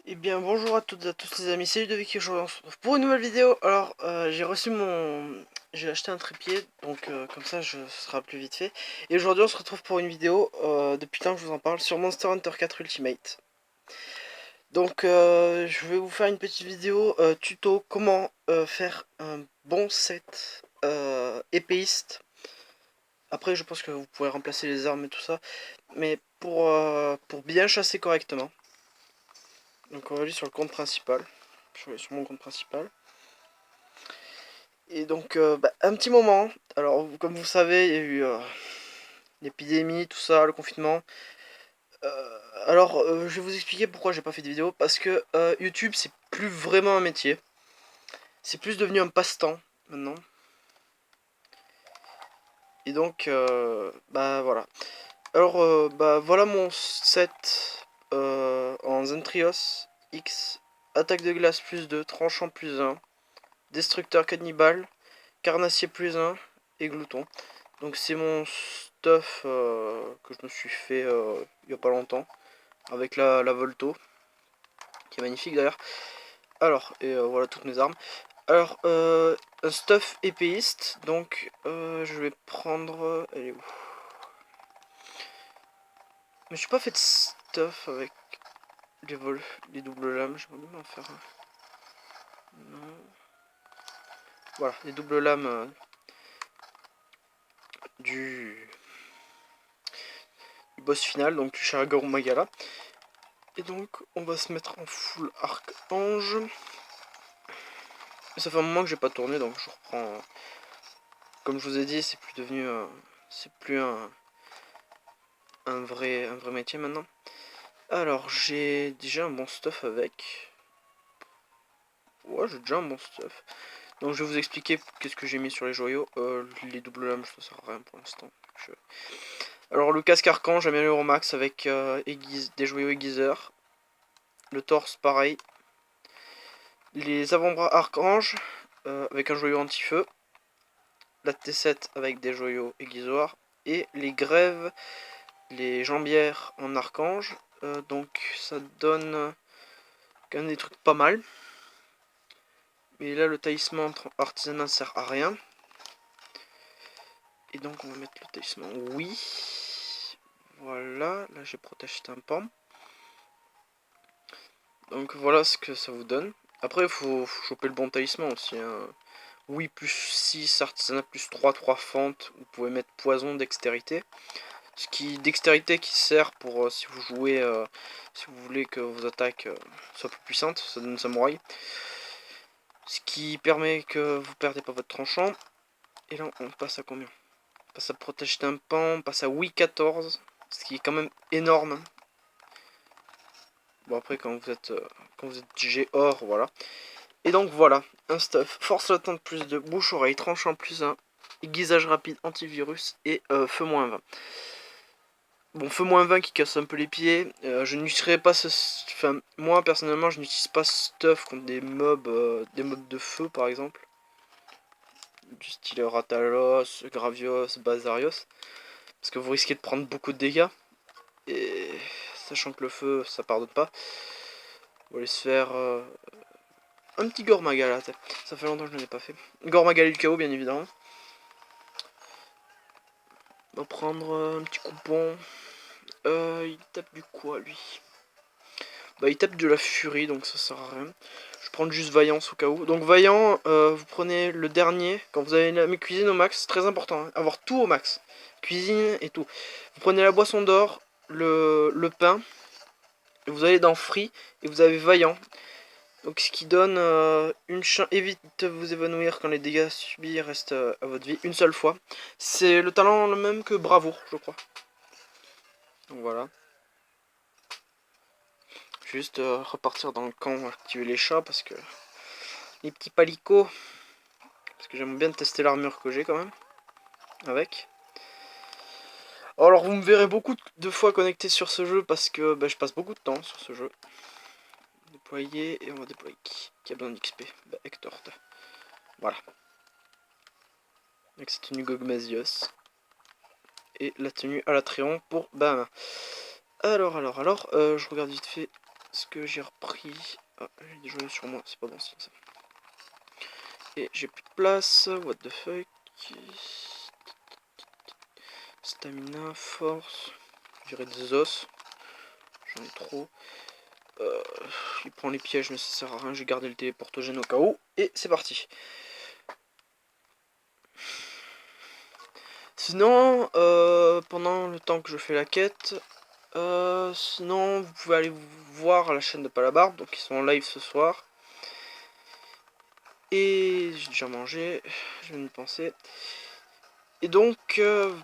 Eh bien bonjour à toutes et à tous les amis, salut de Vicky, aujourd'hui on se retrouve pour une nouvelle vidéo. Alors j'ai acheté un trépied, donc comme ça ce sera plus vite fait. Et aujourd'hui on se retrouve pour une vidéo, depuis le temps que je vous en parle, sur Monster Hunter 4 Ultimate. Donc je vais vous faire une petite vidéo tuto comment faire un bon set épéiste. Après je pense que vous pourrez remplacer les armes et tout ça, mais pour bien chasser correctement. Donc on va aller sur le compte principal. Je vais sur mon compte principal. Et donc un petit moment. Alors comme vous savez, il y a eu l'épidémie, tout ça, le confinement. Je vais vous expliquer pourquoi j'ai pas fait de vidéo. Parce que YouTube c'est plus vraiment un métier. C'est plus devenu un passe-temps maintenant. Et donc voilà. Alors voilà mon set en Zentrios X. Attaque de glace plus 2, tranchant plus 1, destructeur cannibale, carnassier plus 1 et glouton. Donc c'est mon stuff que je me suis fait il y a pas longtemps. Avec la Volto. Qui est magnifique d'ailleurs. Alors, et voilà toutes mes armes. Alors, un stuff épéiste. Donc, je vais prendre... elle est où? Mais je suis pas fait de stuff avec les doubles lames. Je vais même en faire un. Non. Voilà, les doubles lames du boss final. Donc, du Sharagar Magala. Et donc, on va se mettre en full archange. Ça fait un moment que j'ai pas tourné, donc je reprends. Comme je vous ai dit, c'est plus devenu, c'est plus un vrai métier maintenant. Alors, j'ai déjà un bon stuff avec. Ouais, j'ai déjà un bon stuff. Donc, je vais vous expliquer qu'est-ce que j'ai mis sur les joyaux. Les doubles lames, ça sert à rien pour l'instant. Alors, le casque archange, amélioré au max avec des joyaux aiguiseurs. Le torse, pareil. Les avant-bras archange avec un joyau anti-feu. La T7 avec des joyaux aiguisoires. Et les grèves, les jambières en archange. Donc ça donne quand même des trucs pas mal. Mais là le taillissement artisanal sert à rien. Et donc on va mettre le taillissement oui. Voilà, là j'ai protège tympan. Donc voilà ce que ça vous donne. Après il faut choper le bon taillissement aussi. Hein. Oui plus 6, artisanat plus 3, 3 fentes. Vous pouvez mettre poison, dextérité. Dextérité qui sert pour si vous jouez, si vous voulez que vos attaques soient plus puissantes, ça donne samouraï. Ce qui permet que vous perdez pas votre tranchant. Et là on passe à combien? On passe à protège tympan, on passe à oui 14, ce qui est quand même énorme. Bon après quand vous êtes G or, voilà. Et donc voilà, un stuff, force latente plus 2, bouche oreille, tranchant plus 1, aiguisage rapide antivirus et feu moins 20. Bon, feu moins 20 qui casse un peu les pieds. Je n'utiliserai pas ce. Enfin, moi personnellement, je n'utilise pas ce stuff contre des mobs de feu par exemple. Du style Ratalos, Gravios, Bazarios. Parce que vous risquez de prendre beaucoup de dégâts. Et sachant que le feu, ça pardonne pas. On va aller se faire un petit Gormagal là. Ça fait longtemps que je n'en ai pas fait. Gormagal et le chaos, bien évidemment. On va prendre un petit coupon. Il tape du quoi lui? Bah il tape de la furie, donc ça sert à rien. Je vais prendre juste Vaillance au cas où. Donc Vaillant, vous prenez le dernier. Quand vous avez la cuisine au max, c'est très important. Hein, avoir tout au max. Cuisine et tout. Vous prenez la boisson d'or, le pain. Et vous allez dans Free et vous avez Vaillant. Donc ce qui donne une chance. Évite de vous évanouir quand les dégâts subis restent à votre vie une seule fois. C'est le talent le même que Bravoure, je crois. Donc voilà. Juste repartir dans le camp, activer les chats parce que les petits palicots. Parce que j'aime bien tester l'armure que j'ai quand même. Avec. Alors vous me verrez beaucoup de fois connecté sur ce jeu parce que je passe beaucoup de temps sur ce jeu. Déployer et on va déployer qui a besoin d'XP. Hector. Voilà. Avec cette tenue Gogmazios. Et la tenue à la Tréon pour Bam. Alors, je regarde vite fait Est-ce que j'ai repris... Ah, j'ai des joyaux sur moi, c'est pas bon signe ça. Et j'ai plus de place, what the fuck. Stamina, force, je dirais des os. J'en ai trop. Il prend les pièges mais ça sert à rien, j'ai gardé le téléportogène au cas où. Et c'est parti. Sinon, pendant le temps que je fais la quête, sinon vous pouvez aller voir la chaîne de Palabarbe, donc ils sont en live ce soir. Et j'ai déjà mangé, je viens de penser. Et donc,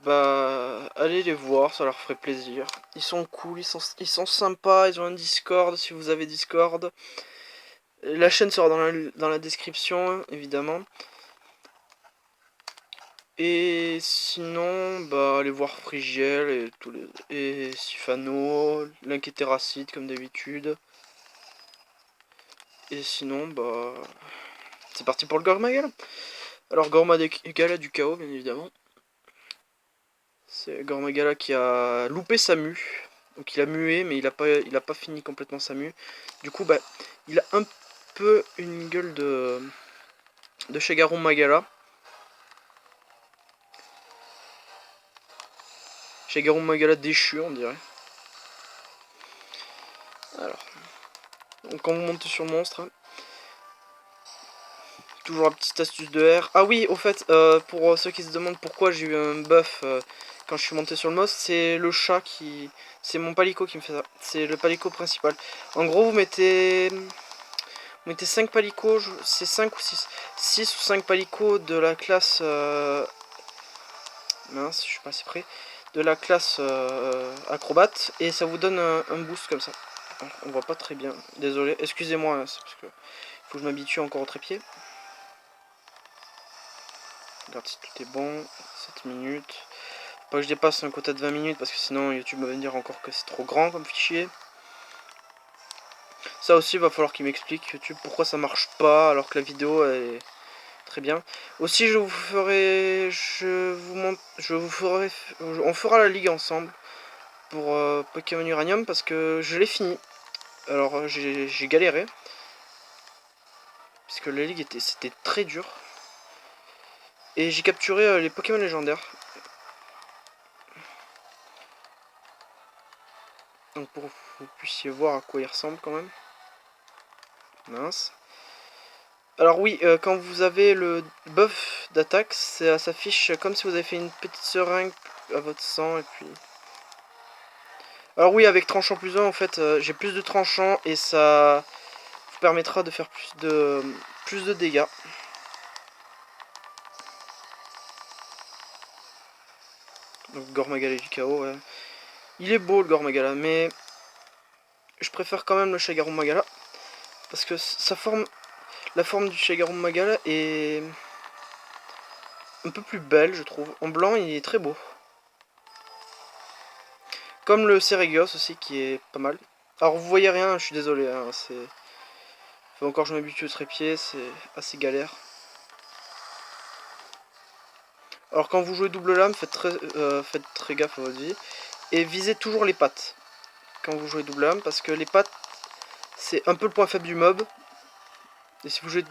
bah, allez les voir, ça leur ferait plaisir. Ils sont cool, ils sont sympas, ils ont un Discord si vous avez Discord. La chaîne sera dans la description, évidemment. Et sinon, bah, allez voir Frigiel et Sifano, L'Inquiétéracide comme d'habitude. Et sinon, bah, c'est parti pour le Gormagala. Alors Gormagala du chaos, bien évidemment. C'est Gormagala qui a loupé sa mue. Donc il a mué, mais il a pas fini complètement sa mue. Du coup, bah, il a un peu une gueule de Shagarum Magala. Shagarum Magala déchu, on dirait. Alors, donc quand vous montez sur le monstre, hein, toujours la petite astuce de R. Ah oui, au fait, pour ceux qui se demandent pourquoi j'ai eu un buff quand je suis monté sur le monstre, c'est le chat qui... C'est mon palico qui me fait ça. C'est le palico principal. En gros, vous mettez 5 palicots, c'est 5 ou 6. 6 ou 5 palicots de la classe... mince, je suis pas assez près. De la classe acrobate. Et ça vous donne un boost comme ça. On voit pas très bien. Désolé, excusez-moi, hein, c'est parce que faut que je m'habitue encore au trépied. Regarde si tout est bon. 7 minutes. Faut pas que je dépasse un quota de 20 minutes parce que sinon YouTube va me dire encore que c'est trop grand comme fichier. Ça aussi, il va falloir qu'il m'explique YouTube pourquoi ça marche pas alors que la vidéo est très bien. Aussi, je vous ferai, on fera la ligue ensemble pour Pokémon Uranium parce que je l'ai fini. Alors j'ai galéré parce que la ligue c'était très dur et j'ai capturé les Pokémon légendaires. Donc pour que vous puissiez voir à quoi ils ressemblent quand même. Mince. Alors oui, quand vous avez le buff d'attaque, ça s'affiche comme si vous avez fait une petite seringue à votre sang et puis... Alors oui, avec tranchant plus 1, en fait, j'ai plus de tranchant et ça vous permettra de faire plus de dégâts. Donc Gormagala du chaos, ouais. Il est beau le Gormagala, mais je préfère quand même le Shagarum Magala parce que la forme du Shagarum Magala est un peu plus belle, je trouve. En blanc, il est très beau. Comme le Seregios aussi, qui est pas mal. Alors vous voyez rien, je suis désolé, hein, c'est... Faut encore que je m'habitue au trépied, c'est assez galère. Alors quand vous jouez double lame, faites très gaffe à votre vie. Et visez toujours les pattes quand vous jouez double lame, parce que les pattes, c'est un peu le point faible du mob. Et si vous jouez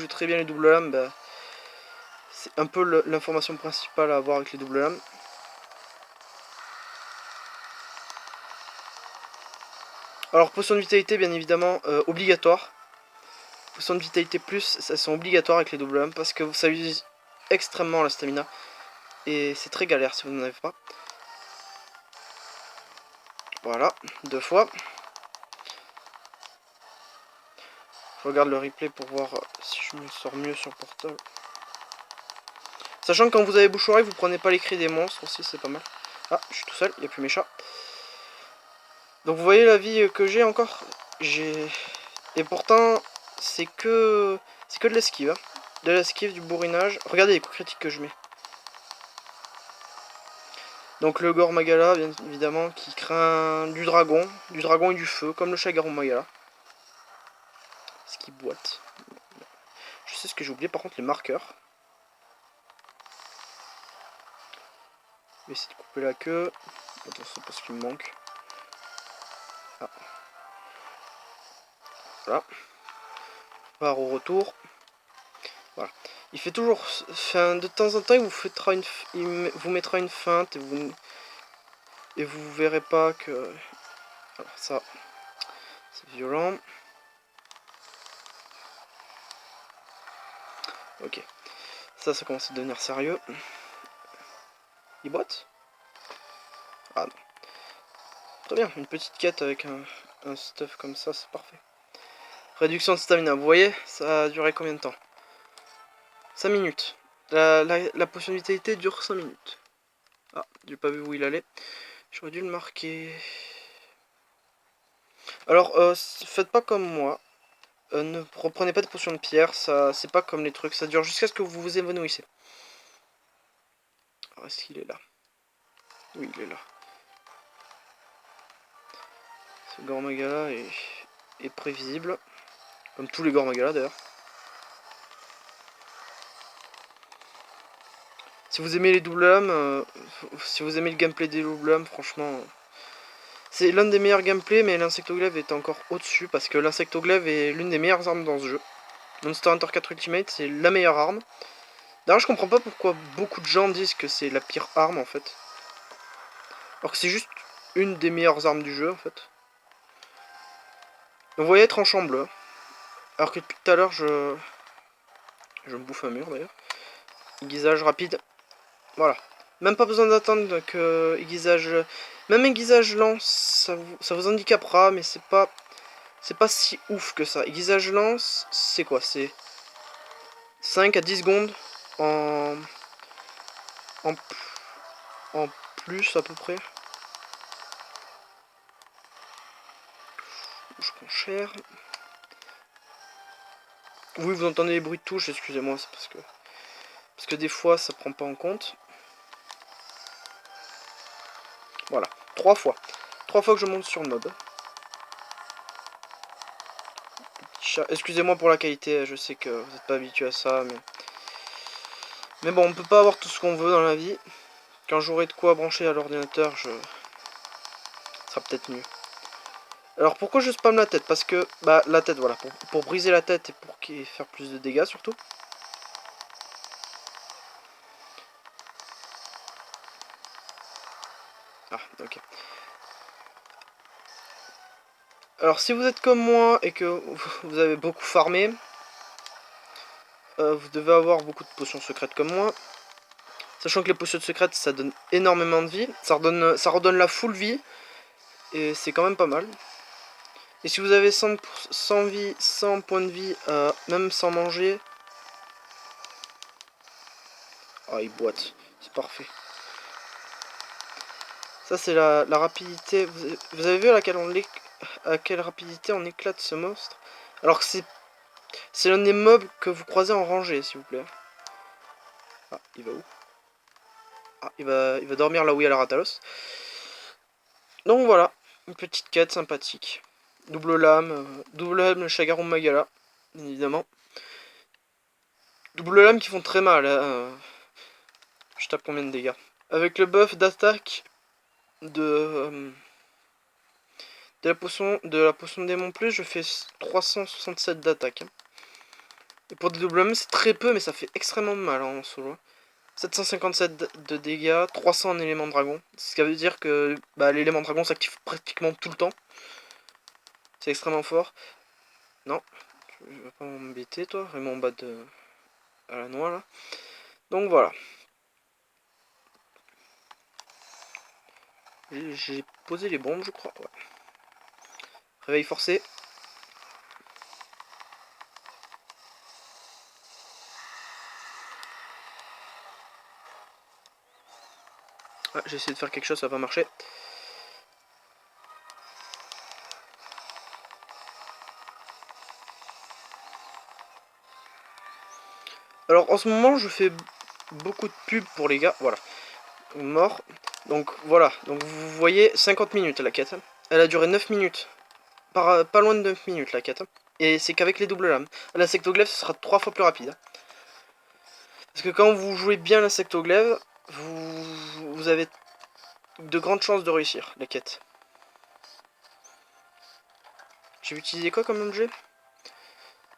très bien les double lames, bah, c'est un peu l'information principale à avoir avec les double lames. Alors potion de vitalité, bien évidemment, obligatoire. Potion de vitalité plus, elles sont obligatoires avec les double lames, parce que ça use extrêmement la stamina. Et c'est très galère si vous n'en avez pas. Voilà, 2 fois. Je regarde le replay pour voir si je me sors mieux sur portable. Sachant que quand vous avez bouche-oreille, vous prenez pas les cris des monstres aussi, c'est pas mal. Ah, je suis tout seul, il n'y a plus mes chats. Donc vous voyez la vie que j'ai encore. Et pourtant, c'est que de l'esquive. Hein. De l'esquive, du bourrinage. Regardez les coups critiques que je mets. Donc le Gormagala, bien évidemment, qui craint du dragon et du feu, comme le Shagarum Magala. Ce qui boite. Je sais ce que j'ai oublié, par contre, les marqueurs. Je vais essayer de couper la queue. Attends, c'est pas ce qui me manque. Ah. Voilà. Par au retour. Voilà. Il fait toujours... Enfin, de temps en temps, il vous mettra une feinte et vous verrez pas que... Alors ça, c'est violent. Ok. Ça commence à devenir sérieux. Il boite? Ah non. Très bien, une petite quête avec un stuff comme ça, c'est parfait. Réduction de stamina, vous voyez, ça a duré combien de temps? 5 minutes. La potion de vitalité dure 5 minutes. Ah, j'ai pas vu où il allait. J'aurais dû le marquer. Alors, faites pas comme moi. Ne reprenez pas de potion de pierre, ça c'est pas comme les trucs, ça dure jusqu'à ce que vous vous évanouissez. Alors, est-ce qu'il est là? Oui, il est là. Ce Gormagala est prévisible. Comme tous les Gormagala d'ailleurs. Si vous aimez les double lames, si vous aimez le gameplay des double lames, franchement, c'est l'un des meilleurs gameplays, mais l'insectoglaive est encore au-dessus parce que l'insectoglaive est l'une des meilleures armes dans ce jeu. Monster Hunter 4 Ultimate, c'est la meilleure arme. D'ailleurs, je comprends pas pourquoi beaucoup de gens disent que c'est la pire arme en fait. Alors que c'est juste une des meilleures armes du jeu en fait. Donc, vous voyez, tranchant bleu. Alors que depuis tout à l'heure, je me bouffe un mur d'ailleurs. Aiguisage rapide. Voilà. Même pas besoin d'attendre que aiguisage... Même aiguisage lent, ça vous handicapera, mais c'est pas si ouf que ça. Aiguisage lent, c'est quoi? C'est 5 à 10 secondes en... en... en plus à peu près. Je prends cher. Oui, vous entendez les bruits de touche, excusez-moi, c'est parce que des fois ça prend pas en compte. Voilà, 3 fois. 3 fois que je monte sur le mob. Excusez-moi pour la qualité, je sais que vous n'êtes pas habitué à ça, mais bon, on peut pas avoir tout ce qu'on veut dans la vie. Quand j'aurai de quoi brancher à l'ordinateur, ça sera peut-être mieux. Alors pourquoi je spam la tête? Parce que, bah la tête, voilà, pour briser la tête et pour faire plus de dégâts surtout. Ah, ok. Alors si vous êtes comme moi et que vous avez beaucoup farmé, vous devez avoir beaucoup de potions secrètes comme moi. Sachant que les potions secrètes, ça donne énormément de vie. Ça redonne la full vie. Et c'est quand même pas mal. Et si vous avez 100 vie, 100 points de vie, même sans manger... Ah, il boite. C'est parfait. Ça, c'est la rapidité. Vous avez vu à quelle rapidité on éclate ce monstre? Alors que c'est l'un des mobs que vous croisez en rangée, s'il vous plaît. Ah, il va où? Ah, il va dormir là où il y a la Ratalos. Donc voilà, une petite quête sympathique. Double lame Shagarum Magala, évidemment. Double lame qui font très mal. Je tape combien de dégâts? Avec le buff d'attaque de la potion de démon plus, je fais 367 d'attaque. Et pour des double lames, c'est très peu, mais ça fait extrêmement mal en solo. 757 de dégâts, 300 en élément dragon. Ce qui veut dire que l'élément dragon s'active pratiquement tout le temps. C'est extrêmement fort. Non, je vais pas m'embêter toi, vraiment en bas à la noix là. Donc voilà. J'ai posé les bombes je crois. Ouais. Réveil forcé. Ah, j'ai essayé de faire quelque chose, ça va pas marcher. Alors en ce moment je fais beaucoup de pubs pour les gars. Voilà. Mort. Donc voilà. Donc vous voyez 50 minutes la quête. Elle a duré 9 minutes. Pas loin de 9 minutes la quête. Et c'est qu'avec les doubles lames. L'insectoglaive ce sera 3 fois plus rapide. Parce que quand vous jouez bien l'insectoglaive, vous avez de grandes chances de réussir la quête. J'ai utilisé quoi comme objet?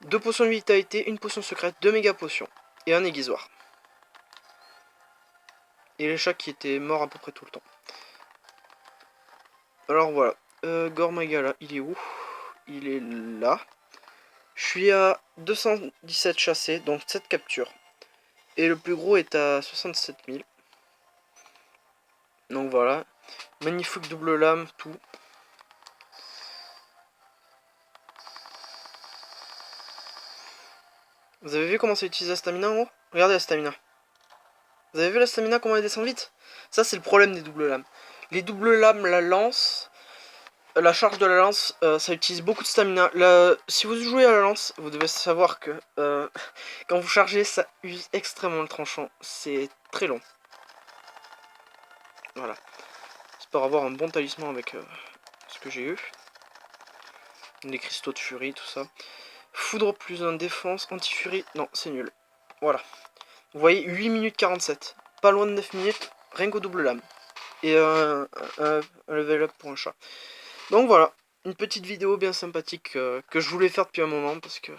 2 potions de vitalité, une potion secrète, 2 méga potions et un aiguisoir. Et les chats qui étaient morts à peu près tout le temps. Alors voilà, Gormagala, il est où? Il est là. Je suis à 217 chassés, donc 7 captures. Et le plus gros est à 67 000. Donc voilà, magnifique double lame, tout. Vous avez vu comment ça utilise la stamina en haut? Regardez la stamina. Vous avez vu la stamina, comment elle descend vite? Ça, c'est le problème des doubles lames. Les doubles lames, la lance, la charge de la lance, ça utilise beaucoup de stamina. Si vous jouez à la lance, vous devez savoir que quand vous chargez, ça use extrêmement le tranchant. C'est très long. Voilà. J'espère avoir un bon talisman avec ce que j'ai eu. Les cristaux de furie, tout ça. Foudre plus 1 défense, anti-furie. Non, c'est nul. Voilà. Vous voyez, 8 minutes 47. Pas loin de 9 minutes, rien qu'au double lame. Et un level up pour un chat. Donc voilà, une petite vidéo bien sympathique que je voulais faire depuis un moment parce que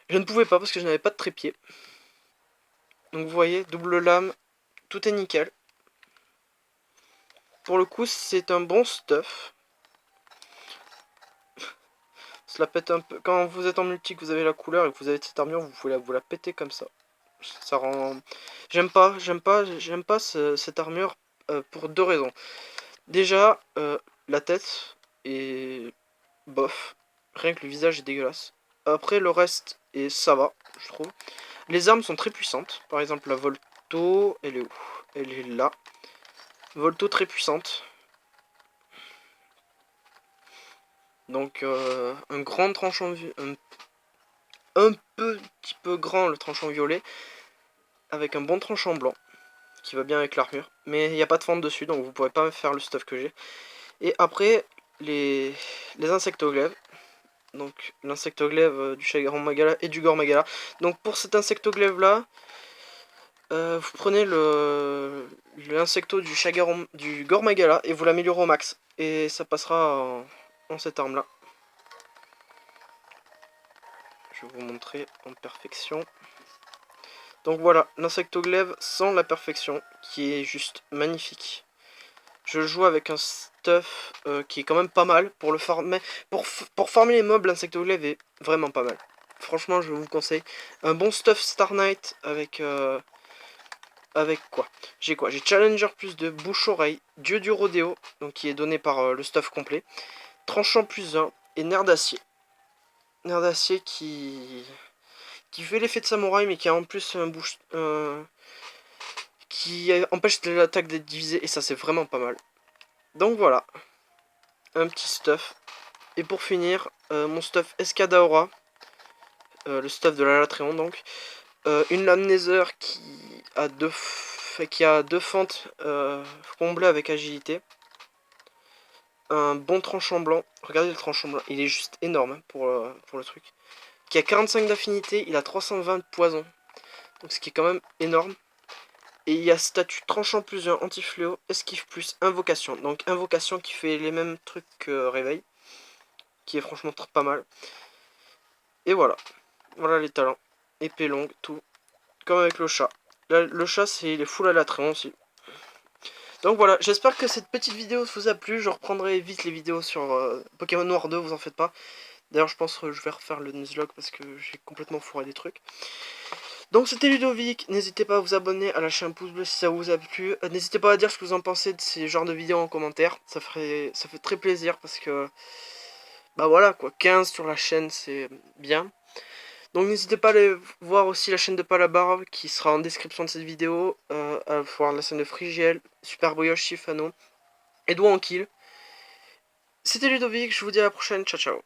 je ne pouvais pas parce que je n'avais pas de trépied. Donc vous voyez, double lame, tout est nickel. Pour le coup, c'est un bon stuff. Cela pète un peu. Quand vous êtes en multi, que vous avez la couleur et que vous avez cette armure, vous pouvez vous la péter comme ça. Ça rend... J'aime pas cette armure pour 2 raisons. Déjà, la tête est bof. Rien que le visage est dégueulasse. Après, le reste, et ça va, je trouve. Les armes sont très puissantes. Par exemple, la Volto, elle est où? Elle est là. Volto très puissante. Donc, un grand tranchant... Un petit peu grand, le tranchant violet. Avec un bon tranchant blanc. Qui va bien avec l'armure. Mais il n'y a pas de fente dessus, donc vous pourrez pas faire le stuff que j'ai. Et après, les insectoglaives. Donc l'insectoglaive du Shaggy et du Gormagala. Donc pour cet insectoglaive là, vous prenez l'insecto du Gormagala et vous l'améliorez au max. Et ça passera en cette arme là. Je vais vous montrer en perfection. Donc voilà, l'insectoglaive sans la perfection, qui est juste magnifique. Je joue avec un stuff qui est quand même pas mal pour le farmer. Pour farmer les mobs, l'insectoglaive est vraiment pas mal. Franchement, je vous conseille. Un bon stuff Star Knight avec quoi? J'ai Challenger plus de bouche-oreille, Dieu du rodéo, donc qui est donné par le stuff complet. Tranchant plus 1 et nerf d'acier. Nerf d'acier qui fait l'effet de samouraï mais qui a en plus un bouche qui empêche l'attaque d'être divisée et ça c'est vraiment pas mal. Donc voilà, un petit stuff. Et pour finir, mon stuff Escadaora, le stuff de la Latréon donc. Une lame Nether qui a deux fentes comblées avec agilité. Un bon tranchant blanc. Regardez le tranchant blanc, il est juste énorme pour le truc. Qui a 45 d'affinité, il a 320 de poison. Donc ce qui est quand même énorme. Et il y a statut tranchant plus 1, anti-fléau, esquive plus, invocation. Donc invocation qui fait les mêmes trucs que réveil. Qui est franchement pas mal. Et voilà. Voilà les talents. Épée longue, tout. Comme avec le chat. Là, le chat, il est full à Latréon aussi. Donc voilà, j'espère que cette petite vidéo vous a plu. Je reprendrai vite les vidéos sur Pokémon Noir 2, vous en faites pas. D'ailleurs, je pense que je vais refaire le nuzlocke parce que j'ai complètement foiré des trucs. Donc c'était Ludovic, n'hésitez pas à vous abonner, à lâcher un pouce bleu si ça vous a plu. N'hésitez pas à dire ce que vous en pensez de ces genres de vidéos en commentaire. Ça fait très plaisir parce que... Bah voilà quoi, 15 sur la chaîne c'est bien. Donc n'hésitez pas à aller voir aussi la chaîne de Palabarbe qui sera en description de cette vidéo. À voir la chaîne de Frigiel, Super Brioche, Chifano et Douan Kill. C'était Ludovic, je vous dis à la prochaine, ciao ciao.